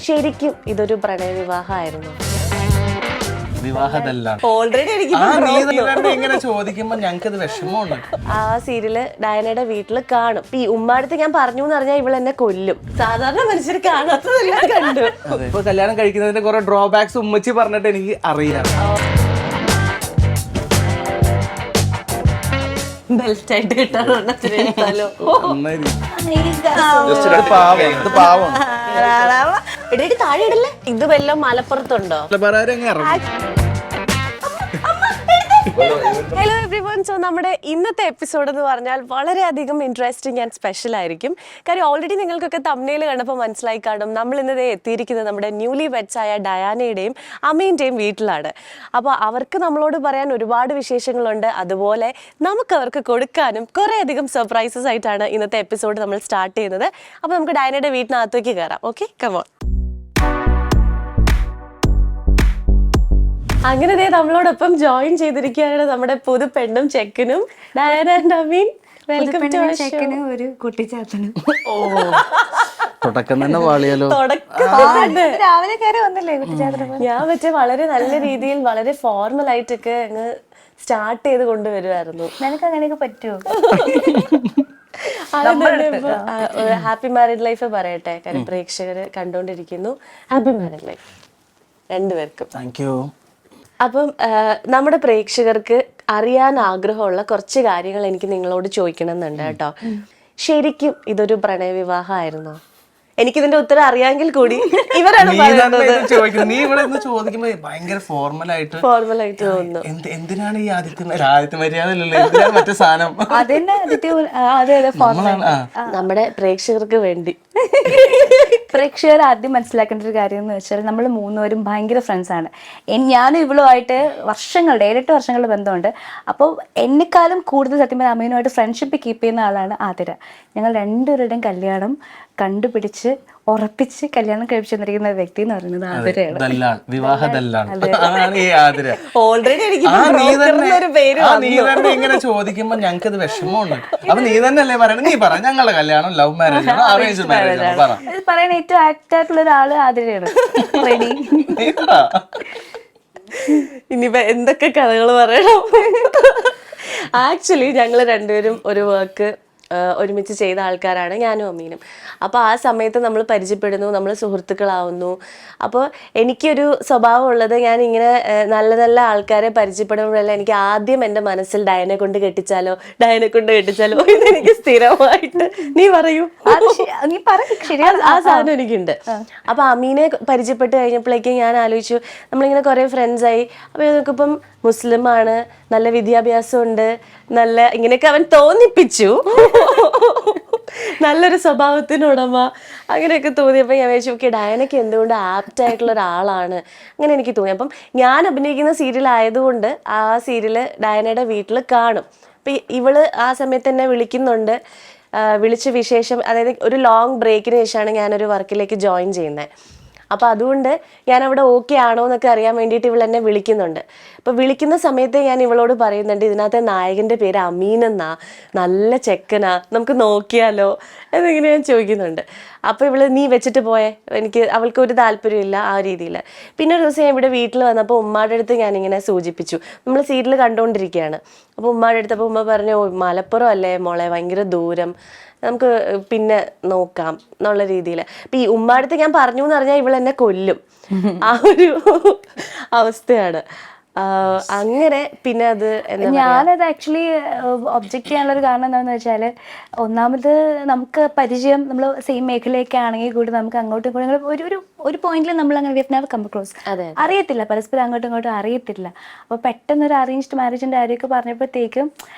ശരിക്കും ഇതൊരു പ്രണയ വിവാഹമായിരുന്നു? ഓൾറെഡി ഇങ്ങനെ ചോദിക്കുമ്പോ ഞങ്ങൾക്കത് വിഷമമുണ്ട്. ആ സീരിയല് ഡയനയുടെ വീട്ടിൽ കാണും. ഈ ഉമ്മാടുത്ത് ഞാൻ പറഞ്ഞു എന്ന് പറഞ്ഞാൽ ഇവൾ എന്നെ കൊല്ലും. സാധാരണ മനുഷ്യർ കാണാത്തതെല്ലാം കണ്ടു. ഇപ്പൊ കല്യാണം കഴിക്കുന്നതിന്റെ കുറെ ഡ്രോബാക്സ് ഉമ്മച്ചി പറഞ്ഞിട്ട് എനിക്ക് അറിയാം. ബെൽറ്റായിട്ട് കിട്ടാറുണ്ടോ? താഴെ ഇടല്ലേ. ഇത് വല്ലതും മലപ്പുറത്തുണ്ടോ? Hello everyone. സോ നമ്മുടെ ഇന്നത്തെ എപ്പിസോഡ് എന്ന് പറഞ്ഞാൽ വളരെയധികം ഇൻട്രസ്റ്റിംഗ് ആൻഡ് സ്പെഷ്യൽ ആയിരിക്കും. കാര്യം ഓൾറെഡി നിങ്ങൾക്കൊക്കെ തംബ്നെയിൽ കണ്ടപ്പോൾ മനസ്സിലായി കാണും നമ്മൾ ഇന്നത് എത്തിയിരിക്കുന്നത് നമ്മുടെ ന്യൂലി വെഡ്സ് ആയ ഡയാനയുടെയും അമീൻ്റെയും വീട്ടിലാണ്. അപ്പോൾ അവർക്ക് നമ്മളോട് പറയാൻ ഒരുപാട് വിശേഷങ്ങളുണ്ട്. അതുപോലെ നമുക്ക് അവർക്ക് കൊടുക്കാനും കുറേയധികം സർപ്രൈസസ് ആയിട്ടാണ് ഇന്നത്തെ എപ്പിസോഡ് നമ്മൾ സ്റ്റാർട്ട് ചെയ്യുന്നത്. അപ്പോൾ നമുക്ക് ഡയാനയുടെ വീട്ടിനകത്തേക്ക് കയറാം. Okay, come on. അങ്ങനെ നമ്മളോടൊപ്പം ജോയിൻ ചെയ്തിരിക്കുകയാണ് നമ്മുടെ പുതു പെണ്ണും ചെക്കനും Diana and Ameen. Welcome to our show. ഒരു കുട്ടിച്ചാത്തനും തുടക്കം തന്നെ പാളിയാലോ. രാവിലെ കയറി വന്നല്ലേ കുട്ടിച്ചാത്തനും. ഞാൻ വെച്ച വളരെ നല്ല രീതിയിൽ വളരെ ഫോർമൽ ആയിട്ടൊക്കെ അങ്ങ് സ്റ്റാർട്ട് ചെയ്ത് കൊണ്ടുവരുമായിരുന്നു. നിനക്ക് അങ്ങനെയൊക്കെ പറ്റുമോ? ഹാപ്പി മാരീഡ് ലൈഫ് പറയട്ടെ, കാര്യം പ്രേക്ഷകർ കണ്ടോണ്ടിരിക്കുന്നു. ഹാപ്പി മാരീഡ് ലൈഫ് രണ്ടുപേർക്കും. Thank you. അപ്പം നമ്മുടെ പ്രേക്ഷകർക്ക് അറിയാൻ ആഗ്രഹമുള്ള കുറച്ച് കാര്യങ്ങൾ എനിക്ക് നിങ്ങളോട് ചോദിക്കണം എന്നുണ്ട് കേട്ടോ. ശരിക്കും ഇതൊരു പ്രണയ വിവാഹമായിരുന്നോ? എനിക്കിതിന്റെ ഉത്തരം അറിയാമെങ്കിൽ കൂടി ഇവരാണ് നീ ഇവിടെ ചോദിക്കുമ്പോ ഭയങ്കര ഫോർമലായിട്ട് തോന്നുന്നു. എന്തിനാണ് ഈ ആദിത്യ മര്യാദ മറ്റേ സാധനം? നമ്മുടെ പ്രേക്ഷകർക്ക് വേണ്ടി പ്രേക്ഷകർ ആദ്യം മനസ്സിലാക്കേണ്ട ഒരു കാര്യം എന്ന് വെച്ചാൽ നമ്മൾ മൂന്നുപേരും ഭയങ്കര ഫ്രണ്ട്സാണ്. ഞാനും ഇവളുമായിട്ട് 7-8 വർഷങ്ങളുടെ ബന്ധമുണ്ട്. അപ്പോൾ എന്നെക്കാളും കൂടുതൽ സത്യം പറഞ്ഞാൽ അമ്മയുമായിട്ട് ഫ്രണ്ട്ഷിപ്പ് കീപ്പ് ചെയ്യുന്ന ആളാണ് ആതിര. ഞങ്ങൾ രണ്ടുപേരുടെയും കല്യാണം കണ്ടുപിടിച്ച് ഉറപ്പിച്ച് കല്യാണം കഴിപ്പിച്ചു തന്നിരിക്കുന്ന വ്യക്തി എന്ന് പറയുന്നത് ആതിരയാണ്. ഓൾറെഡി ഇങ്ങനെ ചോദിക്കുമ്പോ ഞങ്ങൾക്കത് വിഷമമുണ്ട്. അപ്പൊ നീ തന്നെ അല്ലേ പറയണത്? നീ പറ, ഞങ്ങളുടെ കല്യാണം ലവ് മാരേജ് ആണോ അറേഞ്ച് മാരേജ് ആണോ? പറയാൻ ഏറ്റവും ആക്ട് ആയിട്ടുള്ള ഒരാള് ആതിരയാണ്. റെഡി? ഇനിയിപ്പോ എന്തൊക്കെ കഥകൾ പറയണം. ആക്ച്വലി ഞങ്ങൾ രണ്ടുപേരും ഒരു വർക്ക് ഒരുമിച്ച് ചെയ്ത ആൾക്കാരാണ്, ഞാനും അമ്മീനും. അപ്പോൾ ആ സമയത്ത് നമ്മൾ പരിചയപ്പെടുന്നു, നമ്മൾ സുഹൃത്തുക്കളാവുന്നു. അപ്പോൾ എനിക്കൊരു സ്വഭാവം ഉള്ളത്, ഞാൻ ഇങ്ങനെ നല്ല നല്ല ആൾക്കാരെ പരിചയപ്പെടുമ്പോഴല്ല എനിക്ക് ആദ്യം എൻ്റെ മനസ്സിൽ ഡയനെ കൊണ്ട് കെട്ടിച്ചാലോ ഇതെനിക്ക് സ്ഥിരമായിട്ട്. നീ പറയൂ, ആ സാധനം എനിക്കുണ്ട്. അപ്പോൾ അമീനെ പരിചയപ്പെട്ട് കഴിഞ്ഞപ്പോഴേക്കും ഞാൻ ആലോചിച്ചു, നമ്മളിങ്ങനെ കുറേ ഫ്രണ്ട്സായി. അപ്പോൾ നമുക്കിപ്പം മുസ്ലിമാണ്, നല്ല വിദ്യാഭ്യാസമുണ്ട്, നല്ല ഇങ്ങനെയൊക്കെ അവൻ തോന്നിപ്പിച്ചു, നല്ലൊരു സ്വഭാവത്തിനുടമ, അങ്ങനെയൊക്കെ തോന്നിയപ്പോൾ ഞാൻ വിചാരിച്ചു ഓക്കെ ഡയനയ്ക്ക് എന്തുകൊണ്ട് ആപ്റ്റായിട്ടുള്ള ഒരാളാണ് അങ്ങനെ എനിക്ക് തോന്നി. അപ്പം ഞാൻ അഭിനയിക്കുന്ന സീരിയൽ ആയതുകൊണ്ട് ആ സീരിയൽ ഡയനയുടെ വീട്ടിൽ കാണും. അപ്പം ഇവള് ആ സമയത്ത് എന്നെ വിളിക്കുന്നുണ്ട്. വിളിച്ച വിശേഷം, അതായത് ഒരു ലോങ് ബ്രേക്കിന് ശേഷമാണ് ഞാനൊരു വർക്കിലേക്ക് ജോയിൻ ചെയ്യുന്നത്. അപ്പോൾ അതുകൊണ്ട് ഞാൻ അവിടെ ഓക്കെ ആണോ എന്നൊക്കെ അറിയാൻ വേണ്ടിയിട്ട് ഇവൾ എന്നെ വിളിക്കുന്നുണ്ട്. അപ്പോൾ വിളിക്കുന്ന സമയത്ത് ഞാൻ ഇവളോട് പറയുന്നുണ്ട്, ഇതിനകത്തെ നായകൻ്റെ പേര് അമീൻ എന്നാ, നല്ല ചെക്കനാ, നമുക്ക് നോക്കിയാലോ എന്നിങ്ങനെ ഞാൻ ചോദിക്കുന്നുണ്ട്. അപ്പോൾ ഇവള് നീ വെച്ചിട്ട് പോയേ, അവൾക്ക് ഒരു താല്പര്യമില്ല ആ രീതിയിൽ. പിന്നെ ഒരു ദിവസം ഞാൻ ഇവിടെ വീട്ടിൽ വന്നപ്പോൾ ഉമ്മാടെ അടുത്ത് ഞാനിങ്ങനെ സൂചിപ്പിച്ചു, നമ്മൾ സീരിയൽ കണ്ടുകൊണ്ടിരിക്കുകയാണ്. അപ്പോൾ ഉമ്മാടെ അടുത്തപ്പോൾ ഉമ്മ പറഞ്ഞു, മലപ്പുറം അല്ലേ മോളെ, ഭയങ്കര ദൂരം, നമുക്ക് പിന്നെ നോക്കാം എന്നുള്ള രീതിയിൽ. അപ്പം ഈ ഉമ്മാടുത്ത് ഞാൻ പറഞ്ഞു എന്ന് പറഞ്ഞാൽ ഇവൾ എന്നെ കൊല്ലും, ആ ഒരു അവസ്ഥയാണ്. അങ്ങനെ പിന്നെ അത് ഞാനത് ആക്ച്വലി ഒബ്ജക്റ്റ് ചെയ്യാനുള്ളൊരു കാരണം എന്താണെന്ന് വെച്ചാൽ, ഒന്നാമത് നമുക്ക് പരിചയം, നമ്മൾ സെയിം മേഖലയൊക്കെ ആണെങ്കിൽ കൂടി നമുക്ക് അങ്ങോട്ടും ഇങ്ങോട്ടും ഒരു പോയിന്റിൽ നമ്മൾ അങ്ങനെ വിയറ്റ്നാം കം ക്ലോസ് അറിയത്തില്ല, പരസ്പരം അങ്ങോട്ടും ഇങ്ങോട്ടും അറിയത്തില്ല. അപ്പോൾ പെട്ടെന്നൊരു അറേഞ്ച്ഡ് മാരേജിന്റെ കാര്യമൊക്കെ പറഞ്ഞപ്പോഴത്തേക്കും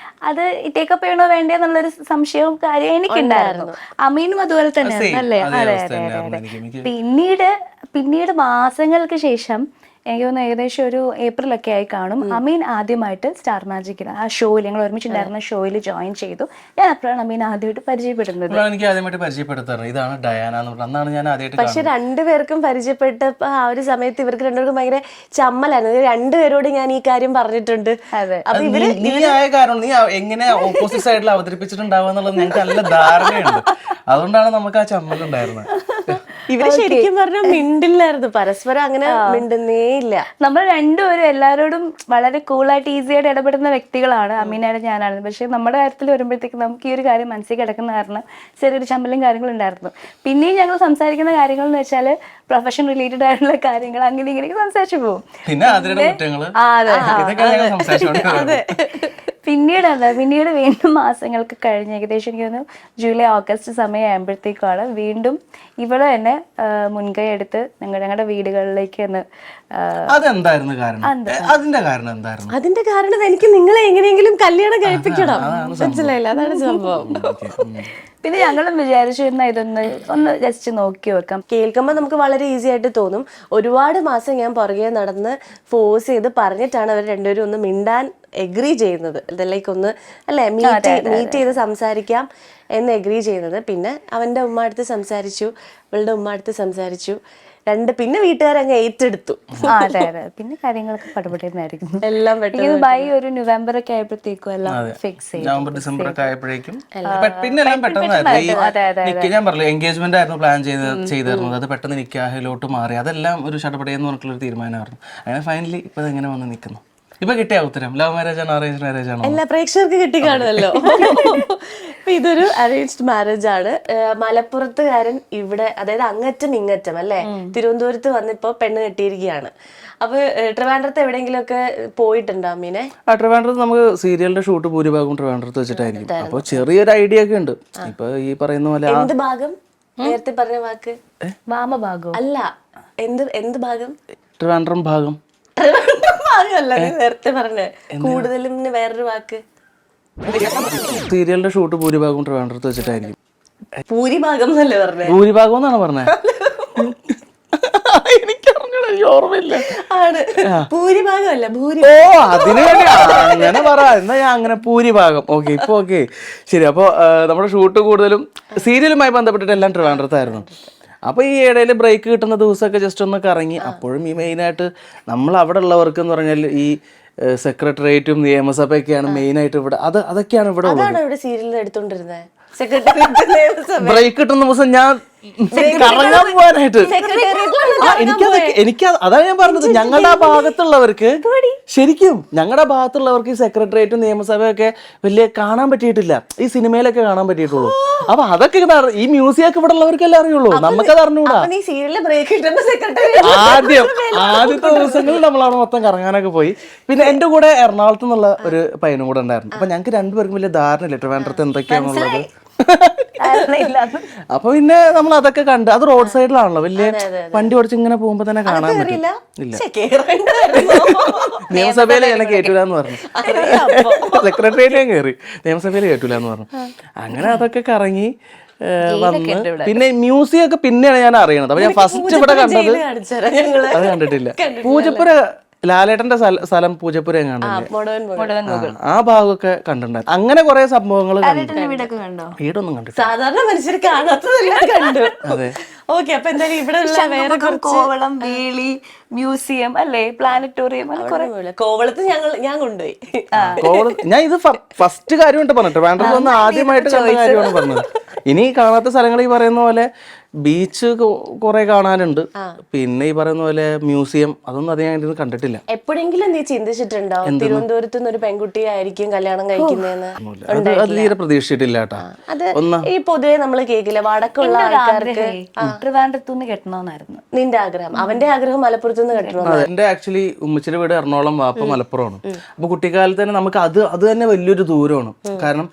അത് ടേക്കപ്പ് ചെയ്യണോ വേണ്ടേ എന്നുള്ളൊരു സംശയവും കാര്യം എനിക്കുണ്ടായിരുന്നു. അമീനും അതുപോലെ തന്നെയാണ് അല്ലേ? അതെ അതെ അതെ. പിന്നീട് മാസങ്ങൾക്ക് ശേഷം എനിക്ക് തോന്നുന്നു ഏകദേശം ഒരു ഏപ്രിലൊക്കെ ആയി കാണും, അമീൻ ആദ്യമായിട്ട് സ്റ്റാർ മാജിക്കിൽ ആ ഷോയിൽ, ഞങ്ങൾ ഒരുമിച്ചുണ്ടായിരുന്ന ഷോയിൽ ജോയിൻ ചെയ്തു. ഞാൻ അപ്പോഴാണ് അമീൻ ആദ്യമായിട്ട് പരിചയപ്പെടുന്നത്. എനിക്ക് ആദ്യമായിട്ട് പരിചയപ്പെടുത്താറ് ഇതാണ് ഡയാന എന്ന് പറഞ്ഞത്. അന്നാണ് ഞാൻ ആദ്യമായിട്ട്. പക്ഷെ രണ്ടുപേർക്കും പരിചയപ്പെട്ടപ്പോ ആ ഒരു സമയത്ത് ഇവർക്ക് രണ്ടുപേർക്കും ഭയങ്കര ചമ്മലായിരുന്നു. രണ്ടുപേരോട് ഞാൻ ഈ കാര്യം പറഞ്ഞിട്ടുണ്ട്. അപ്പൊ നീ ആയ കാരണം നീ എങ്ങനെ ഓപ്പോസിറ്റ് സൈഡിൽ അവതരിപ്പിച്ചിട്ടുണ്ടാവുക എന്നുള്ളത് ഞങ്ങൾക്ക് നല്ല ധാരണയുണ്ട്. അതുകൊണ്ടാണ് നമുക്ക് ആ ചമ്മലുണ്ടായിരുന്നത്. ഇവര് ശരിക്കും പറഞ്ഞാൽ മിണ്ടില്ലായിരുന്നു, പരസ്പരം അങ്ങനെ മിണ്ടുന്നേ ഇല്ല. നമ്മൾ രണ്ടുപേരും എല്ലാവരോടും വളരെ കൂളായിട്ട് ഈസിയായിട്ട് ഇടപെടുന്ന വ്യക്തികളാണ്, അമീനായിട്ട് ഞാനാണ്. പക്ഷെ നമ്മുടെ കാര്യത്തിൽ വരുമ്പോഴത്തേക്ക് നമുക്ക് ഈ ഒരു കാര്യം മനസ്സിൽ കിടക്കുന്ന കാരണം ചെറിയൊരു ചമ്മലും കാര്യങ്ങളും ഉണ്ടായിരുന്നു. പിന്നെയും ഞങ്ങൾ സംസാരിക്കുന്ന കാര്യങ്ങൾ എന്ന് വെച്ചാൽ പ്രൊഫഷൻ റിലേറ്റഡ് ആയിട്ടുള്ള കാര്യങ്ങൾ അങ്ങനെ ഇങ്ങനെയൊക്കെ സംസാരിച്ചു പോകും. പിന്നെ അതിരുടെ കുറ്റങ്ങള് പിന്നീട് വീണ്ടും മാസങ്ങൾക്ക് കഴിഞ്ഞ് ഏകദേശം എനിക്ക് തോന്നുന്നു ജൂലൈ ഓഗസ്റ്റ് സമയമാകുമ്പോഴത്തേക്കാണ് വീണ്ടും ഇവിടെ തന്നെ മുൻകൈ എടുത്ത് ഞങ്ങളുടെ വീടുകളിലേക്ക് ഒന്ന് അതെന്തായിരുന്നു കാരണം? അതിന്റെ കാരണം എന്തായിരുന്നു? അതിന്റെ കാരണം എനിക്ക് നിങ്ങളെ എങ്ങനെയെങ്കിലും കല്യാണം കഴിപ്പിക്കണം, മനസ്സിലായില്ല, അതാണ് സംഭവം. പിന്നെ ഞങ്ങളും വിചാരിച്ചു ഇതൊന്ന് ജസ്റ്റ് നോക്കി വെക്കാം. കേൾക്കുമ്പോൾ നമുക്ക് വളരെ ഈസി ആയിട്ട് തോന്നും. ഒരുപാട് മാസം ഞാൻ പുറകെ നടന്ന് ഫോഴ്സ് ചെയ്ത് പറഞ്ഞിട്ടാണ് അവർ രണ്ടുപേരും ഒന്ന് മിണ്ടാൻ എഗ്രി ചെയ്യുന്നത്. ലൈക്ക് ഒന്ന് അല്ലേ മീറ്റ് ചെയ്ത് സംസാരിക്കാം എന്ന് എഗ്രി ചെയ്യുന്നത്. പിന്നെ അവൻ്റെ ഉമ്മ അടുത്ത് സംസാരിച്ചു, അവളുടെ ഉമ്മ അടുത്ത് സംസാരിച്ചു, പിന്നെ വീട്ടുകാരങ്ങ് ഏറ്റെടുത്തു. അതെ അതെ, പിന്നെ കാര്യങ്ങളൊക്കെ പടപെടുന്നതായിരിക്കും എല്ലാം ബൈ ഒരു നവംബർ ഒക്കെ ആയപ്പോഴത്തേക്കും എല്ലാം ഫിക്സ് ചെയ്തു. നവംബർ ഡിസംബർ ഒക്കെ ആയപ്പോഴേക്കും പിന്നെ എല്ലാം പെട്ടെന്നായിരുന്നു. ഞാൻ പറഞ്ഞു എൻഗേജ്മെന്റ് ആയിരുന്നു പ്ലാൻ ചെയ്തിരുന്നത്, അത് പെട്ടെന്ന് നിക്കാഹിലോട്ട് മാറി. അതെല്ലാം ഒരു ഷടപടയെന്ന് പറഞ്ഞിട്ടുള്ള ഒരു തീരുമാനമായിരുന്നു. അങ്ങനെ ഫൈനലി ഇപ്പൊ എങ്ങനെ വന്ന് നിൽക്കുന്നു? ഇപ്പൊ കിട്ടിയ ഉത്തരം ലവ് മാരേജ് ആണോ അറേഞ്ച് മാരേജ് ആണോ? എല്ലാ പ്രേക്ഷകർക്ക് കിട്ടി കാണുമല്ലോ. അപ്പൊ ഇതൊരു അറേഞ്ച്ഡ് മാരേജ് ആണ്. മലപ്പുറത്തുകാരൻ ഇവിടെ, അതായത് അങ്ങറ്റം ഇങ്ങറ്റം അല്ലേ, തിരുവനന്തപുരത്ത് വന്നിപ്പോ പെണ്ണ് കെട്ടിയിരിക്കുകയാണ്. അപ്പൊ ട്രിവാൻഡ്രത്ത് എവിടെയെങ്കിലും ഒക്കെ പോയിട്ടുണ്ടോ അമ്മീനെ? ട്രിവാൻഡ്രത്ത് നമുക്ക് സീരിയലിന്റെ ഷൂട്ട് ഭൂരിഭാഗം ട്രിവാൻഡ്രത്ത് വെച്ചിട്ടായിരിക്കും. അപ്പൊ ചെറിയൊരു ഐഡിയ ഒക്കെ ഉണ്ട്. ഇപ്പൊ ഈ പറയുന്ന പോലെ എന്ത് ഭാഗം? നേരത്തെ പറഞ്ഞ വാക്ക് വാമഭാഗം അല്ല, എന്ത് ഭാഗം? ട്രിവാൻഡ്രം ഭാഗം. ഭാഗമല്ല നേരത്തെ പറഞ്ഞ, കൂടുതലും വേറൊരു വാക്ക്. സീരിയലിന്റെ ഷൂട്ട് ഭൂരിഭാഗം ട്രിവാൻഡ്രത്ത് വെച്ചിട്ടായിരിക്കും. ഭൂരിഭാഗം എന്നല്ലേ പറഞ്ഞേ? ഭൂരിഭാഗം എന്നാണ് പറഞ്ഞത്. ഓർമ്മയില്ല. ആണ് ഭൂരിഭാഗം അല്ല ഓ അതിന് വേണ്ടി അങ്ങനെ പറ. എന്നാ ഞാൻ അങ്ങനെ ഭൂരിഭാഗം. ഓക്കെ, ഇപ്പൊ ഓക്കെ, ശരി. അപ്പൊ നമ്മുടെ ഷൂട്ട് കൂടുതലും സീരിയലുമായി ബന്ധപ്പെട്ടിട്ട് എല്ലാം ട്രിവാൻഡ്രത്തായിരുന്നു. അപ്പോൾ ഈ ഇടയിൽ ബ്രേക്ക് കിട്ടുന്ന ദിവസമൊക്കെ ജസ്റ്റ് ഒന്ന് കറങ്ങി. അപ്പോഴും ഈ മെയിനായിട്ട് നമ്മൾ അവിടെ ഉള്ളവർക്ക് എന്ന് പറഞ്ഞാൽ ഈ സെക്രട്ടേറിയറ്റും നിയമസഭയൊക്കെയാണ് മെയിനായിട്ട് ഇവിടെ. അതൊക്കെയാണ് ഇവിടെ ഉള്ളത്. സീരിയൽ എടുത്തോണ്ടിരുന്നത് ബ്രേക്ക് കിട്ടുന്ന ദിവസം ഞാൻ കറങ്ങാൻ പോകാനായിട്ട് എനിക്ക് അതാണ് ഞാൻ പറഞ്ഞത്. ഞങ്ങളുടെ ആ ഭാഗത്തുള്ളവർക്ക് ശരിക്കും ഞങ്ങളുടെ ഭാഗത്തുള്ളവർക്ക് ഈ സെക്രട്ടേറിയറ്റും നിയമസഭയൊക്കെ വലിയ കാണാൻ പറ്റിയിട്ടില്ല. ഈ സിനിമയിലൊക്കെ കാണാൻ പറ്റിയിട്ടുള്ളൂ. അപ്പൊ അതൊക്കെ ഈ മ്യൂസിയം ഒക്കെ ഇവിടെ ഉള്ളവർക്കല്ലേ അറിയുള്ളൂ, നമുക്കത് അറിഞ്ഞൂടാ. ആദ്യത്തെ ദിവസങ്ങളിൽ നമ്മളവിടെ മൊത്തം കറങ്ങാനൊക്കെ പോയി. പിന്നെ എന്റെ കൂടെ എറണാകുളത്ത് നിന്നുള്ള ഒരു പയ്യനും കൂടെ ഉണ്ടായിരുന്നു. അപ്പൊ ഞങ്ങൾക്ക് രണ്ടുപേർക്കും വലിയ ധാരണയില്ല ട്രിവാൻഡ്രത്ത് എന്തൊക്കെയാണുള്ളത്. അപ്പൊ പിന്നെ നമ്മൾ അതൊക്കെ കണ്ട്, അത് റോഡ് സൈഡിലാണല്ലോ, വലിയ വണ്ടി ഓടിച്ച് ഇങ്ങനെ പോകുമ്പോ തന്നെ കാണാൻ പറ്റും. ഇല്ല, നിയമസഭയിൽ എന്നെ കേറ്റൂലെന്ന് പറഞ്ഞു. സെക്രട്ടേറിയറ്റ് കയറി, നിയമസഭയിൽ കേറ്റൂലെന്ന് പറഞ്ഞു. അങ്ങനെ അതൊക്കെ കറങ്ങി വന്ന് പിന്നെ മ്യൂസിയം ഒക്കെ പിന്നെയാണ് ഞാൻ അറിയണത്. അപ്പൊ ഞാൻ ഫസ്റ്റ് ഇവിടെ കണ്ടത് അത് കണ്ടിട്ടില്ല. പൂജപ്പുര ലാലേട്ടന്റെ സ്ഥലം പൂജപ്പുര എങ്ങാണ്ടല്ലേ, ആ ഭാഗമൊക്കെ കണ്ടിട്ടുണ്ടായിരുന്നു. അങ്ങനെ കുറെ സംഭവങ്ങൾ വീടൊന്നും കണ്ടിട്ടില്ല. സാധാരണ മനുഷ്യർ കാണാത്തതെല്ലാം കണ്ടു. അതെ, ഓക്കെ. അപ്പൊ എന്തായാലും ഇവിടെ വേറെ കോവളം, വേളി, മ്യൂസിയം അല്ലേ, പ്ലാനറ്റോറിയം, കോവളത്ത് ഞാൻ കൊണ്ടുപോയി. ഞാൻ ഇത് ഫസ്റ്റ് കാര്യമായിട്ട് പറഞ്ഞിട്ട് വേണ്ടത് വന്ന് ആദ്യമായിട്ട് കണ്ട കാര്യമാണ് പറഞ്ഞത്. ഇനി കാണാത്ത സ്ഥലങ്ങൾ ഈ പറയുന്ന പോലെ ബീച്ച് കുറെ കാണാനുണ്ട്. പിന്നെ ഈ പറയുന്ന പോലെ മ്യൂസിയം, അതൊന്നും അധികം കണ്ടിട്ടില്ല. എപ്പോഴെങ്കിലും നീ ചിന്തിച്ചിട്ടുണ്ടോ തിരുവനന്തപുരത്ത് നിന്ന് ഒരു പെൺകുട്ടി ആയിരിക്കും കല്യാണം കഴിക്കുന്നതെന്ന്? അത് തീരെ പ്രതീക്ഷിച്ചിട്ടില്ല കേട്ടോ. അത് ഈ പൊതുവെ നമ്മള് കേക്കില്ല, വടക്കുള്ള ആൾക്കാർക്ക് ട്രിവാൻഡ്രത്തുനിന്ന് കെട്ടണമെന്നായിരുന്നു നിന്റെ ആഗ്രഹം. അവന്റെ ആഗ്രഹം മലപ്പുറത്തുനിന്ന് കെട്ടണം. എന്റെ ആക്ച്വലി ഉമ്മച്ചിയുടെ വീട് എറണാകുളം, വാപ്പ മലപ്പുറമാണ്. അപ്പൊ കുട്ടിക്കാലത്ത് തന്നെ നമുക്ക് അത് തന്നെ വലിയൊരു ദൂരമാണ്. കാരണം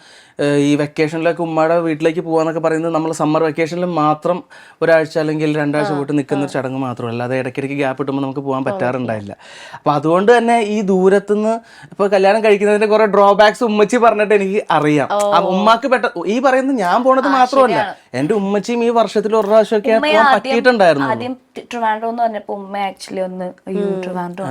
ഈ വെക്കേഷനിലൊക്കെ ഉമ്മയുടെ വീട്ടിലേക്ക് പോകാന്നൊക്കെ പറയുന്നത് നമ്മൾ സമ്മർ വെക്കേഷനിൽ മാത്രം ഒരാഴ്ച അല്ലെങ്കിൽ 2 ആഴ്ച പോയിട്ട് നിൽക്കുന്ന ഒരു ചടങ്ങ് മാത്രമല്ല, അല്ലാതെ ഇടയ്ക്കിടയ്ക്ക് ഗ്യാപ്പ് കിട്ടുമ്പോൾ നമുക്ക് പോകാൻ പറ്റാറുണ്ടായില്ല. അപ്പോൾ അതുകൊണ്ട് തന്നെ ഈ ദൂരത്തുനിന്ന് ഇപ്പോൾ കല്യാണം കഴിക്കുന്നതിന്റെ കുറെ ഡ്രോബാക്സ് ഉമ്മച്ചി പറഞ്ഞിട്ട് എനിക്ക് അറിയാം. ഉമ്മാക്ക് ഈ പറയുന്നത് ഞാൻ പോണത് മാത്രമല്ല, എന്റെ ഉമ്മച്ചിയും ഈ വർഷത്തിൽ ഒരു പ്രാവശ്യമൊക്കെ പോകാൻ പറ്റിയിട്ടുണ്ടായിരുന്നു. ആദ്യം ട്രിവാൻഡ്രം എന്ന് പറഞ്ഞപ്പോ ഉമ്മ ആക്ച്വലി ഒന്ന് ട്രിവാൻഡ്രം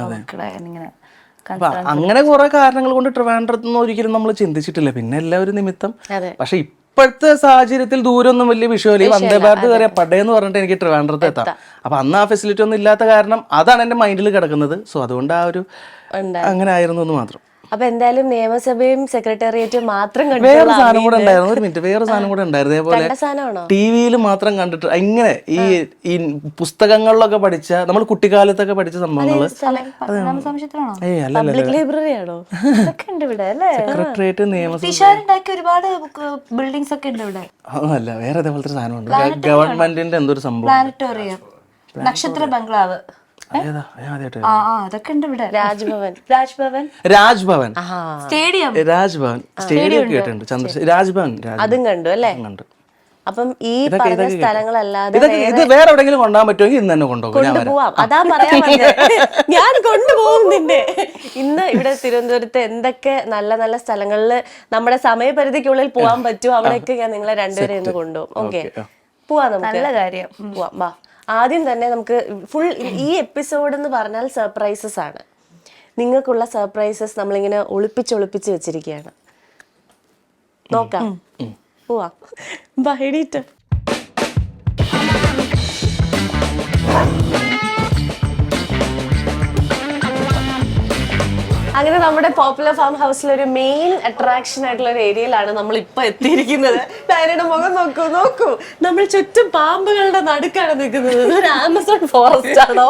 അപ്പൊ അങ്ങനെ കുറെ കാരണങ്ങൾ കൊണ്ട് ട്രിവാൻഡ്രത്തൊന്നും ഒരിക്കലും നമ്മൾ ചിന്തിച്ചിട്ടില്ല. പിന്നെ എല്ലാവരും നിമിത്തം. പക്ഷെ ഇപ്പോഴത്തെ സാഹചര്യത്തിൽ ദൂരമൊന്നും വലിയ വിഷയമല്ല. ഈ വന്ദേ ഭാരത് കയറിയ പടയെന്ന് പറഞ്ഞിട്ട് എനിക്ക് ട്രിവാൻഡ്രത്ത് എത്താം. അപ്പൊ അന്ന് ആ ഫെസിലിറ്റി ഒന്നും ഇല്ലാത്ത കാരണം അതാണ് എന്റെ മൈൻഡിൽ കിടക്കുന്നത്. സോ അതുകൊണ്ട് ആ ഒരു അങ്ങനെ ആയിരുന്നു എന്ന് മാത്രം. അപ്പൊ എന്തായാലും നിയമസഭയും സെക്രട്ടേറിയറ്റും മാത്രം വേറെ കണ്ടിട്ടുള്ള സാധനം കൂടെ ഉണ്ടായിരുന്നു, ഒരു മിനിറ്റ്, വേറെ സാധനം കൂടെ ഉണ്ടായിരുന്നു ഇതേപോലെ കണ്ട സാധനമാണോ? ടി വിയിൽ മാത്രം കണ്ടിട്ട് ഇങ്ങനെ ഈ പുസ്തകങ്ങളിലൊക്കെ പഠിച്ച, നമ്മൾ കുട്ടിക്കാലത്തൊക്കെ പഠിച്ച സംഭവങ്ങള്. സംശയത്തിലാണോ? ഏയ് അല്ല, പബ്ലിക് ലൈബ്രറി ആണോ? അതൊക്കെ ഉണ്ട് ഇവിടെ അല്ലേ? സെക്രട്ടേറിയറ്റ്, നിയമസഭ പിഷാരുണ്ടാക്കിയ ഒരുപാട് ബിൽഡിങ്സ് ഒക്കെ ഉണ്ട് ഇവിടെ. അല്ല, വേറെ ഇതേപോലത്തെ ഒരു സാധനമുണ്ട്, ഗവൺമെന്റിന്റെ എന്തൊരു സംഭവം. പ്ലാനറ്റോറിയം, നക്ഷത്ര ബംഗ്ലാവ്, ഏതാ? ഞാൻ ആദ്യമായിട്ട് അതൊക്കെ ഉണ്ട് ഇവിടെ. രാജ്ഭവൻ. രാജ്ഭവൻ, സ്റ്റേഡിയം, രാജ്ഭവൻ സ്റ്റേഡിയം കേട്ടിട്ടുണ്ട്. രാജ്ഭവൻ അതും കണ്ടു അല്ലേ? കണ്ടു. അപ്പം ഈ പറഞ്ഞ സ്ഥലങ്ങളല്ലാതെ ഇത് വേറെ എവിടെയെങ്കിലും കൊണ്ടുപോകാൻ പറ്റുമെങ്കിൽ ഇന്ന് തന്നെ കൊണ്ടുപോകും. കൊണ്ടുപോവാം. അതാ പറയാൻ വന്നത്. ഞാൻ കൊണ്ടുപോകും നിന്നെ. ഇന്ന് ഇവിടെ തിരുവനന്തപുരത്ത് എന്തൊക്കെ നല്ല നല്ല സ്ഥലങ്ങളിൽ നമ്മുടെ സമയപരിധിക്കുള്ളിൽ പോകാൻ പറ്റുമോ അവിടെയൊക്കെ ഞാൻ നിങ്ങളെ രണ്ടുപേരെ ഇന്ന് കൊണ്ടുപോകും. ഓക്കെ, പോവാം നമുക്ക്. നല്ല കാര്യം. പോവാം, വാ. ആദ്യം തന്നെ നമുക്ക് ഫുൾ ഈ എപ്പിസോഡ് എന്ന് പറഞ്ഞാൽ സർപ്രൈസസ് ആണ്. നിങ്ങൾക്കുള്ള സർപ്രൈസസ് നമ്മളിങ്ങനെ ഒളിപ്പിച്ച് വെച്ചിരിക്കുകയാണ്. നോക്കാം, പോവാം. ബൈഡീറ്റ്. അങ്ങനെ നമ്മുടെ പോപ്പുലർ ഫാം ഹൗസിലെ ഒരു മെയിൻ അട്രാക്ഷൻ ആയിട്ടുള്ള ഒരു ഏരിയയിലാണ് നമ്മൾ ഇപ്പൊ എത്തിയിരിക്കുന്നത്. ഡയനയുടെ മുഖം നോക്കൂ. നമ്മൾ ചുറ്റും പാമ്പുകളുടെ നടുക്കാണ് നിൽക്കുന്നത്. ഒരു ആമസോൺ ഫോറസ്റ്റ് ആണോ?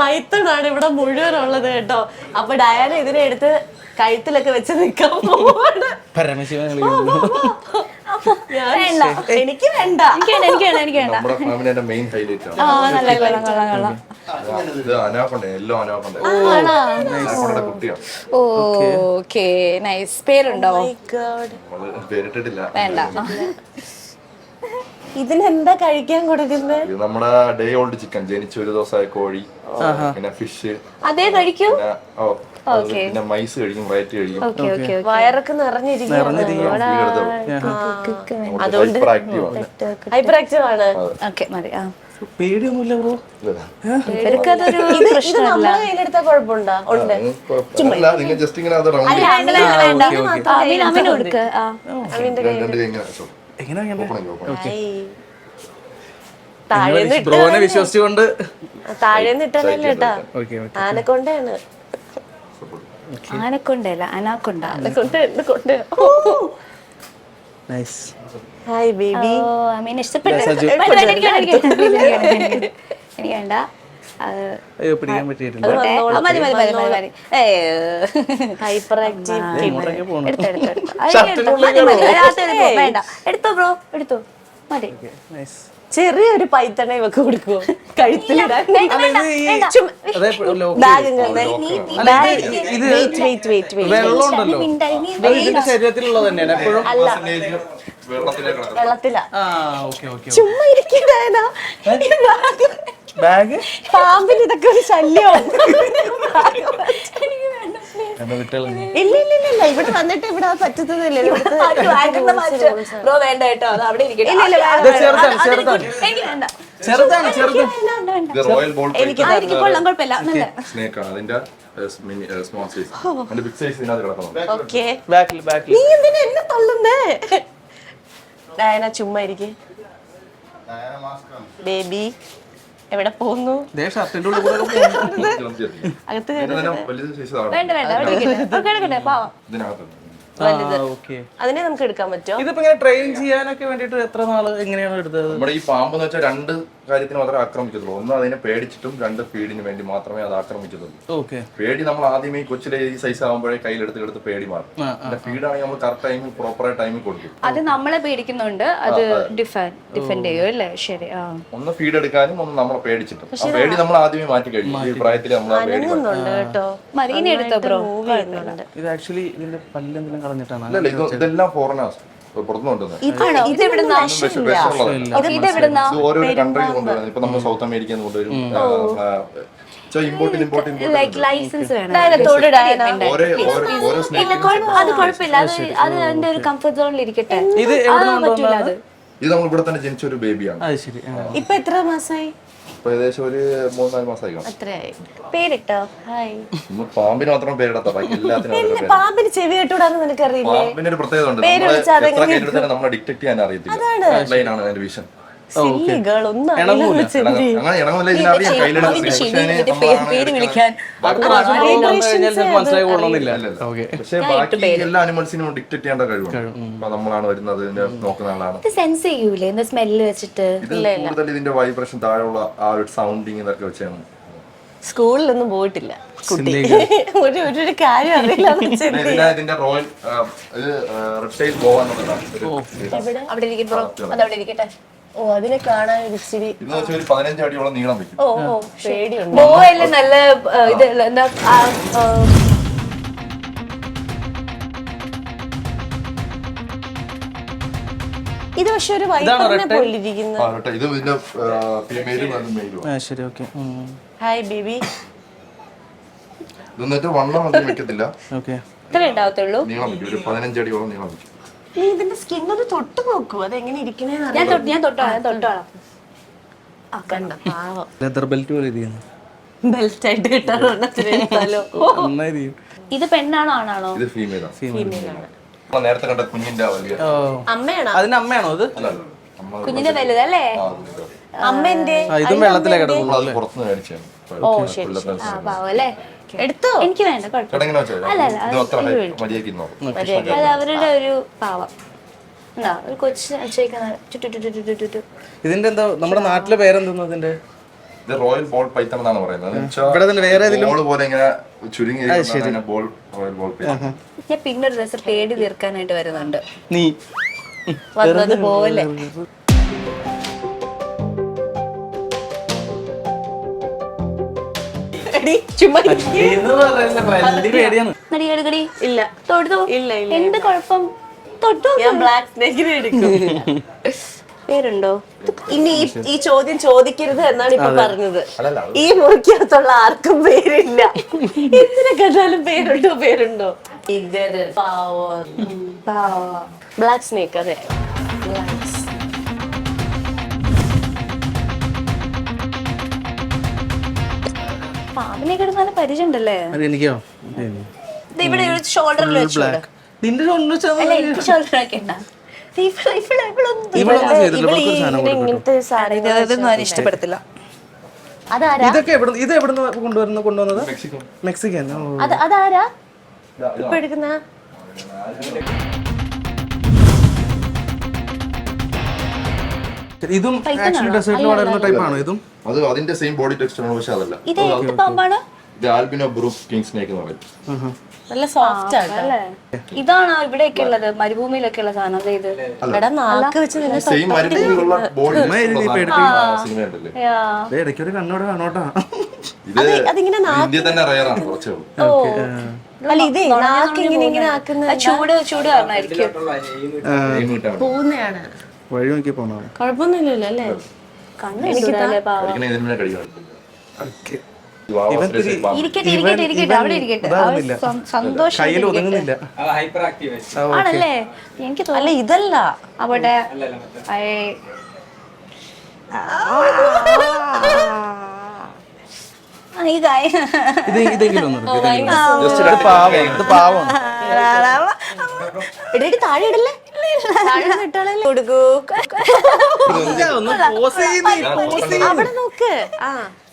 പൈത്തൺ ആണ് ഇവിടെ മുഴുവൻ ഉള്ളത് കേട്ടോ. അപ്പൊ ഡയാന ഇതിനെ എടുത്ത് കഴുത്തിലൊക്കെ വെച്ച് നിൽക്കാൻ പോവാണ്. എനിക്ക് വേണ്ട. നമ്മുടെ ഫാമിലിയുടെ മെയിൻ ഹൈലൈറ്റ് ആണ്. ഇത് അനാക്കൊണ്ട, യെല്ലോ അനാക്കൊണ്ട. അനാക്കൊണ്ടയുടെ കുട്ടിയാണ്. Okay, nice. പേരുണ്ടോ? നമ്മള് പേരിട്ടിട്ടില്ല. വേണ്ട. ഇതിനെന്താ കഴിക്കാൻ കൊടുക്കുന്നത്? ഇത് നമ്മുടെ ഡേ ഓൾഡ് ചിക്കൻ, ജനിച്ച ഒരു ദിവസമായ കോഴി, പിന്നെ ഫിഷ്, അതേ കഴിക്കും. പിന്നെ മൈസ് കഴിക്കും, റൈറ്റ് കഴിക്കും. വയറൊക്കെ നിറഞ്ഞിരിക്കുകയാണ്. അതുകൊണ്ട് ഹൈപ്പർ ആക്റ്റീവ് ആണ്. ഓക്കെ, മതി. പേടിയൊന്നുമില്ല ബ്രോ. ഇവർക്കതൊരു പ്രശ്നമല്ല. നമ്മളെ കയ്യിലെടുത്താൽ കുഴപ്പമുണ്ടോ? ഉണ്ട്. നിങ്ങൾ ജസ്റ്റ് ഇങ്ങനെ അത് റൗണ്ട് അമിന് കൊടുക്ക. ബ്രോനെ വിശ്വസിച്ചുകൊണ്ട് താഴേന്ന് ഇട്ടല്ലേ കേട്ടാ. ആനക്കൊണ്ടയാണ്. ആനക്കൊണ്ടല്ല, അനാക്കൊണ്ട. കൊണ്ട്. Hi baby. അമീൻ ഇഷ്ടപ്പെട്ടു. എനിക്ക് വേണ്ട. പിടിക്കാൻ പറ്റിയിട്ടില്ല. Hyper active. വേണ്ട, എടുത്തോ ബ്രോ, എടുത്തോ, മതി. ചെറിയൊരു പൈത്തണ ഇവക്ക് കൊടുക്കുവോ കഴുത്തിലിടാൻ? വെള്ളമുണ്ടല്ലോ, ഇതിന്റെ ശരീരത്തിലുള്ളത് തന്നെയാണ് എപ്പോഴും. വെള്ളത്തില. ചുമ്മാ ഇരിക്കണ ബാഗ്. പാമ്പിന് ഇതൊക്കെ ഒരു ശല്യമാണ്. ഇല്ല, ഇവിടെ വന്നിട്ട് ഇവിടെ പറ്റുന്നില്ല. ബ്രോ വേണ്ട കേട്ടോ, അത് അവിടെ ഇരിക്കട്ടെ. ചെറുതാണ്. റോയൽ ബോൾ കുഴപ്പമില്ല. സ്നേക്ക് ആണ് അതിന്റെ സ്മോൾ സൈസ്. അതിന്റെ ബിഗ് സൈസ് ഇതിനകത്ത് കിടക്കുന്നുണ്ട്. ഓക്കേ, ബാക്കിൽ. നീ എന്തിനാ എന്നെ തള്ളുന്നേ? ഡയന ചുമ്മാ ഇരിക്കേ. ബേബി എവിടെ പോകുന്നു? അകത്ത് വലിയ സൈസ് ആണ് വേണ്ട, അവിടെ ഇരിക്കട്ടെ. പാവം. ഇതിനകത്ത്. അതിനെ നമുക്ക് എടുക്കാൻ പറ്റുമോ? ഇതിപ്പോ ഇങ്ങനെ ട്രെയിൻ ചെയ്യാനൊക്കെ വേണ്ടിട്ട് എത്ര നാള് എങ്ങനെയാണ് എടുത്തത്? നമ്മുടെ ഈ പാമ്പ് എന്ന് വെച്ചാൽ രണ്ട് കാര്യത്തിന് മാത്രമേ ആക്രമിക്കത്തുള്ളൂ. ഒന്ന് അതിനെ പേടിച്ചിട്ടും, രണ്ട് ഫീഡിന് വേണ്ടി മാത്രമേ അത് ആക്രമിക്കത്തുള്ളൂ. പേടി നമ്മൾ ആദ്യമേ കൊച്ചിലെ ഈ സൈസ് ആകുമ്പോഴേ കയ്യിലെടുത്ത് പേടി മാറും. ഫീഡാണെങ്കിൽ നമ്മൾ കറക്റ്റ് ടൈമിൽ പ്രോപ്പർ ടൈമിൽ കൊടുക്കും. അത് നമ്മളെ പേടിക്കുന്നുണ്ട്, അത് ഡിഫെൻഡ് ചെയ്യും അല്ലേ? ശരി. ഒന്ന് ഫീഡ് എടുക്കാനും, ഒന്ന് നമ്മളെ പേടിച്ചിട്ടും. ആ പേടി നമ്മൾ ആദ്യമേ മാറ്റി കഴിഞ്ഞു. ഈ പ്രായത്തിൽ നമ്മൾ മരീനെ എടുത്തോ ബ്രോ? ഇത് ആക്ച്വലി ഇതിന്റെ പല്ലെന്തെങ്കിലും കളഞ്ഞിട്ടാണ്. അല്ല, ഇതെല്ലാം ഫോറിനേഴ്സ് പുറത്തുനിന്ന് ഓരോരോ കൺട്രിയിൽ കൊണ്ടുവരുന്നത്. ഇപ്പൊ നമ്മൾ സൗത്ത് അമേരിക്കയിൽ നിന്ന് കൊണ്ടുവരും. ലൈസൻസ് വേണം. അത് കുഴപ്പമില്ല, അത് അതിന്റെ ഒരു കംഫർട്ട് സോണിൽ ഇരിക്കട്ടെ. ഇത് ഇത് നമ്മൾ ഇവിടെ തന്നെ ജനിച്ച ഒരു ബേബിയാണ്. ഇപ്പൊ എത്ര മാസമായി? ഏകദേശം ഒരു 3-4 മാസമായി കാണും. അത്രയായി. പേരിട്ടോ? ഹായ്. പാമ്പിന് മാത്രം പേരിടാത്ത, ബാക്കി എല്ലാത്തിനും പാമ്പിന് ചെവി കേട്ടൂടാന്ന് നിനക്കറിയില്ലേ? പാമ്പിന് ഒരു പ്രത്യേകത ഉണ്ട്. നമ്മളെ ഡിറ്റക്ട് ചെയ്യാൻ അറിയത്തില്ല. ലൈനാണ് അതിന്റെ വിഷൻ. സില്ലി ഗേൾ ഒന്നും ഇണങ്ങൂല. അങ്ങനെ ഇണങ്ങുന്നില്ല, ഇതിനറിയാം കയ്യിലെടുത്ത് പേര് വിളിക്കാൻ അടുത്ത പ്രാവശ്യം പോകുമ്പോൾ വന്നു കഴിഞ്ഞാൽ നിങ്ങൾക്ക് മനസ്സിലായി കൊള്ളണമെന്നില്ല. ഓക്കെ. പക്ഷെ ബാക്കി എല്ലാ അനിമൽസിനും ഡിക്റ്റേറ്റ് ചെയ്യേണ്ട കഴിവുണ്ട്. അപ്പൊ നമ്മളാണ് വരുന്നത്, ഇതിന്റെ നോക്കുന്ന ആളാണ്. ഇത് സെൻസ് ചെയ്യൂലേ എന്താ സ്മെല്ല് വെച്ചിട്ട്? ഇത് കൂടുതൽ ഇതിന്റെ വൈബ്രേഷൻ താഴെയുള്ള ആ ഒരു സൗണ്ടിങ് ഇതൊക്കെ വെച്ചാണ്. സ്കൂളിലൊന്നും പോയിട്ടില്ല കുട്ടി. ഒരു കാര്യം അറിയില്ല. ഇതിന്റെ റോയൽ റെപ്റ്റൈൽ ബോവ എന്നുള്ളതാണ്. അവിടെ ഇരിക്കട്ടോ, അതവിടെ ഇരിക്കട്ടെ. ഓ, അതിനെ കാണാൻ ഒരു ഇച്ചിരി ഇതെന്ന് വെച്ചാൽ ഒരു 15 അടിയോളം നീളം വെക്കും. ഓ പേടിയുണ്ട്. ബോവല്ലേ നല്ല ഇത് എന്താ ഇത് പക്ഷെ ഒരു വൈപ്പറിനെ പോലിരിക്കുന്നു. ഇത് ഇതിന്റെ ഫീമെയിലും അത് മെയിലും. ശരി, ഓക്കെ. Hi baby. ഇതെന്നിട്ട് വണ്ണം അധികം വെക്കത്തില്ല, ഓക്കെ. ഇത്ര ഉണ്ടാവത്തുള്ളൂ. നീളം വെക്കും, ഒരു 15 അടിയോളം നീളം വെക്കും. നീ ഇതിന്റെ സ്കിൻ ഒന്ന് തൊട്ട് നോക്കൂ, അതെങ്ങനെ ഇരിക്കണേന്ന് ഞാൻ തൊട്ടോളാം. കണ്ട പാവം. ലെതർ ബെൽറ്റ് പോലെ ഇരിക്കുന്നു. ബെൽറ്റ് ആയിട്ട് കിട്ടാറുണ്ടോ? നന്നായി ഇരിക്കും. ഇത് പെണ്ണാണോ ആണാണോ? ഇത് ഫീമെയിലാണ്. നേരത്തെ കണ്ട കുഞ്ഞിന്റെ വലിയ ഓ, അമ്മയാണോ? അതിന്റെ അമ്മയാണോ ഇത്? അമ്മ കുഞ്ഞിന്റെ വലുതല്ലേ? അമ്മ എന്റെ ഇതും വെള്ളത്തിലേ കിടക്കുള്ളൂ. അത് പുറത്തുനിന്ന് മേടിച്ചാണ്. ഓ ശരി. പാവം അല്ലേ? എടുത്തോ? എനിക്ക് വേണ്ട, കുഴപ്പമില്ല. എങ്ങനെ വെച്ചാൽ ഇത് അത്ര മര്യാദയ്ക്ക് ഇരുന്നോളും. അത് അവരുടെ ഒരു പാവം. എന്താ ഒരു കൊച്ചു അച്ഛക്കുന്ന ചുറ്റു. ഇതിന്റെ എന്താ നമ്മുടെ നാട്ടിലെ പേരെന്തെന്ന് ഇതിന്റെ? ഇത് റോയൽ ബോൾ പൈത്തൺ എന്നാണ് പറയുന്നത്. ഇവിടെ തന്നെ വേറെ ഏതെങ്കിലും ബോൾ പോലെ ഇങ്ങനെ ചുരുങ്ങി ബോൾ, റോയൽ ബോൾ പൈത്തൺ. ഞാൻ പിന്നെ ഒരു ദിവസം പേടി തീർക്കാനായിട്ട് വരുന്നുണ്ട്. നീ വന്നത് പോലെ. ചുമ്മാ പേടിയാണ്. നടികടി ഇല്ല. തൊടുത്തു. ഇല്ല, ഇല്ല. എന്ത് കുഴപ്പം? തൊട്ടു. ഞാൻ ബ്ലാക്ക് സ്നേക്കിനെ എടുക്കും. പേരുണ്ടോ? ഇനി ഈ ചോദ്യം ചോദിക്കരുത് എന്നാണ് ഇപ്പൊ പറഞ്ഞത്. ഈ മുറിക്കകത്തുള്ള ആർക്കും പേരില്ല. എന്തിനെ കണ്ടാലും പേരുണ്ടോ? ഇതത് ബ്ലാക്ക് സ്നേക്ക്. അതെ, പാമ്പിനെ കിടന്ന് നല്ല പരിചയം ഉണ്ടല്ലേ? അത് എനിക്കോ? ഇത് ഇവിടെ ഒരു ഷോൾഡറിൽ വെച്ചു. നിന്റെ അല്ല, എനിക്ക് ഷോൾഡറൊക്കെ ഉണ്ടാ. ഇങ്ങനത്തെ ഇതൊന്നും ഇഷ്ടപ്പെടത്തില്ല. അതാരാ? ഇതൊക്കെ ഇത് എവിടുന്ന് കൊണ്ടുവന്നത്? മെക്സിക്കൻ. അതാരാ ഇപ്പൊ എടുക്കുന്ന? ഇതും ആക്ച്വലി ഡെസേർട്ടിൽ വളരുന്ന ടൈപ്പ് ആണോ ഇതും? അത് അതിന്റെ സെയിം ബോഡി ടെക്സ്ചർ ആണ്, പക്ഷെ അതല്ല. ഇത് എന്ത് പാമ്പാണ്? ഇത് ആൽബിനോ ബ്രൂക്ക് കിങ് സ്നേക്ക് എന്ന് പറയും. നല്ല സോഫ്റ്റ് ആണ്. അല്ലേ? ഇതാണോ ഇവിടെയൊക്കെ ഉള്ളത്, മരുഭൂമിയിലൊക്കെ ഉള്ള സാധനം? ഇത് എടാ, നാക്ക് വെച്ച് നിന്നെ സെയിം മരുഭൂമിയിലുള്ള ബോഡി സിനിമയുണ്ടല്ലേ, ഇടയ്ക്കൊരു കണ്ണോടെ കാണോട്ടാ. ഇത് അതിങ്ങനെ ഇന്ത്യ തന്നെ റയറാണ്, കുറച്ചേ ഉള്ളൂ. അല്ല, ഇതേ നാക്ക് ഇങ്ങനെ ആക്കുന്ന ചൂട് കാരണമായിരിക്കും. Aim കിട്ടാൻ പോകുന്നതാണ്. വഴി നോക്കി പോണോ? കുഴപ്പമൊന്നുമില്ലല്ലോ അല്ലേ? കണ്ണ് പാവം. കഴിക്കണേ ഇതിന് മുന്നേ കഴിക്കണം. ഇരിക്കട്ടെ, അവിടെ ഇരിക്കട്ടെ. സന്തോഷം കയ്യിൽ ഒതുങ്ങുന്നില്ല. ആണല്ലേ? എനിക്ക് അല്ല, ഇതല്ല അവിടെ ഇതെങ്കിലും ഒന്ന് പാവം. എടേടി, താഴെ ഇടല്ലേ? കൊടുക്കൂ. അവിടെ നോക്ക്.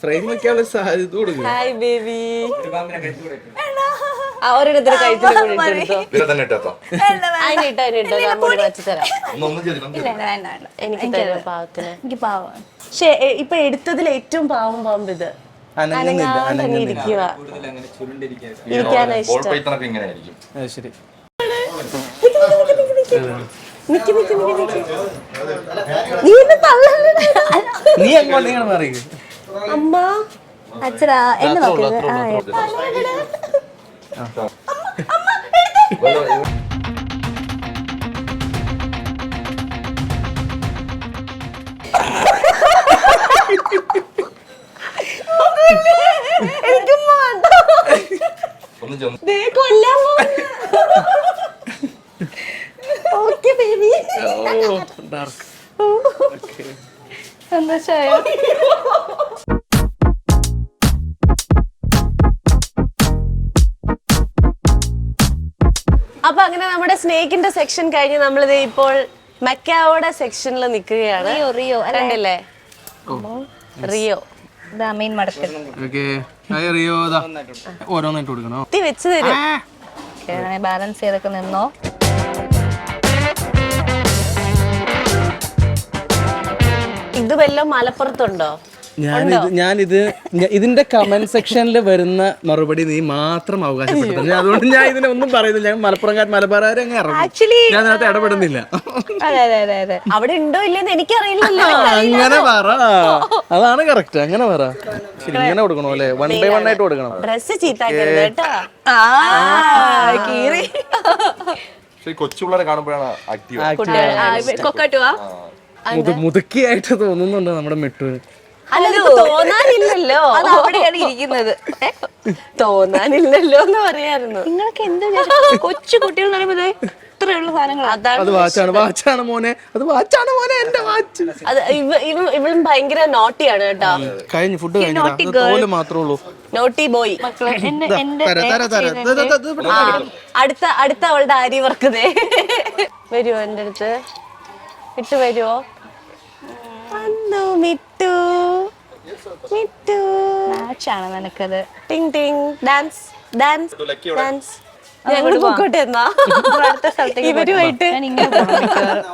ഫ്രെയിം വെക്കാനുള്ള സാധ്യത കൊടുക്കും. Hi baby. ഒരിടത്തിന് കഴിച്ചിട്ട് കൂടി എടുത്തോ. ഇതിനെ തന്നെ ഇട്ടോ. അതിനിട്ടോ നമ്മോട് വെച്ച് തരാം. ഒന്നും ചെയ്തില്ല. എനിക്ക് തരാം പാവത്തിന്. എനിക്ക് പാവം. പക്ഷെ ഇപ്പൊ എടുത്തതിൽ ഏറ്റവും പാവം പാമ്പ് ഇത്. അനങ്ങാതെ ഇരിക്കുക. ഇരിക്കാനാ ബോൾ ഇഷ്ടം. പൈത്തണൊക്കെ ഇങ്ങനെ ആയിരിക്കും. ശരി. നിക്ക്. നീ എന്നെ തള്ളല്ലേ? നീ എങ്ങോട്ടെങ്കിലും മാറി. അമ്മ, അച്ഛടാ എന്നെ നോക്കരുത്. എനിക്ക് വേണ്ട. ഒന്നും ചെന്ന് ദേ കൊല്ലാൻ പോകുന്നു. Okay baby. ഡാർക്ക്. സന്തോഷമായോ? അപ്പൊ അങ്ങനെ നമ്മുടെ സ്നേക്കിന്റെ സെക്ഷൻ കഴിഞ്ഞ് നമ്മളിത് ഇപ്പോൾ മക്കാവോടെ സെക്ഷനിൽ നിൽക്കുകയാണ്. റിയോ കണ്ടില്ലേ? റിയോ മെയിൻ മടക്കൽ ഓരോന്നായിട്ട് കൊടുക്കണോ? കുത്തി വെച്ച് തരും. ബാലൻസ് ചെയ്തൊക്കെ നിന്നോ. ഇത് വല്ലതും മലപ്പുറത്തുണ്ടോ? ഇതിന്റെ കമന്റ് സെക്ഷനിൽ വരുന്ന മറുപടി നീ മാത്രം അവകാശപ്പെടുത്തുന്നു. അതുകൊണ്ട് ഞാൻ ഇതിനെ ഒന്നും പറയുന്നില്ല. ഞാൻ മലബാറുകാരെ അങ്ങ് ഇറങ്ങും. ഞാൻ അതിനകത്ത് ഇടപെടുന്നില്ല. അതെ അവിടെ ഉണ്ടോ ഇല്ലെന്ന് എനിക്കറിയില്ലല്ലോ. അങ്ങനെ പറ, അതാണ് കറക്റ്റ്. അങ്ങനെ പറ. ശരി, ഇങ്ങനെ കൊടുക്കണോ അല്ലേ? 1 by 1 ആയിട്ട് കൊടുക്കണം. ഡ്രസ് ചീത്താക്കരുത് കേട്ടോ. കീറി കൊച്ചു പിള്ളേരെ കാണുമ്പോഴാണ് ആക്റ്റീവ്. കൊക്കട്ടുവാ മുതുക്കിയായിട്ട് തോന്നുന്നുണ്ട് നമ്മുടെ മെട്ടുവിന്. അല്ല തോന്നാനില്ലല്ലോ. അവിടെയാണ് ഇരിക്കുന്നത്. തോന്നാനില്ലല്ലോ എന്ന് പറയായിരുന്നു. നിങ്ങളൊക്കെ എന്താ കൊച്ചു കുട്ടികൾ എന്ന് പറയുമ്പോൾ ഇത്രയുള്ള സാധനങ്ങൾ. അത് വാച്ചാണ് മോനെ, അത് വാച്ചാണ് മോനെ, എന്റെ വാച്ച്. അത് ഇവളും ഭയങ്കര നോട്ടിയാണ് കേട്ടോ. കഴിഞ്ഞു, ഫുഡ് കഴിഞ്ഞു, തോല് മാത്രമേ ഉള്ളൂ. Naughty boy. അടുത്ത അവളുടെ ആരി വർക്കുന്നേ. വരുവോ എന്റെ അടുത്ത്? മിട്ടു വരുവോ? മിട്ടു മിട്ടു മാച്ചാണ് നിനക്കത്. Ting ting. Dance dance dance. ഞങ്ങള് പൊക്കോട്ടെ എന്നാ അടുത്ത സ്ഥലത്തേക്ക് ഇവരുമായിട്ട്. ഞാൻ ഇങ്ങനെ പോകണം മിക്കവാറും.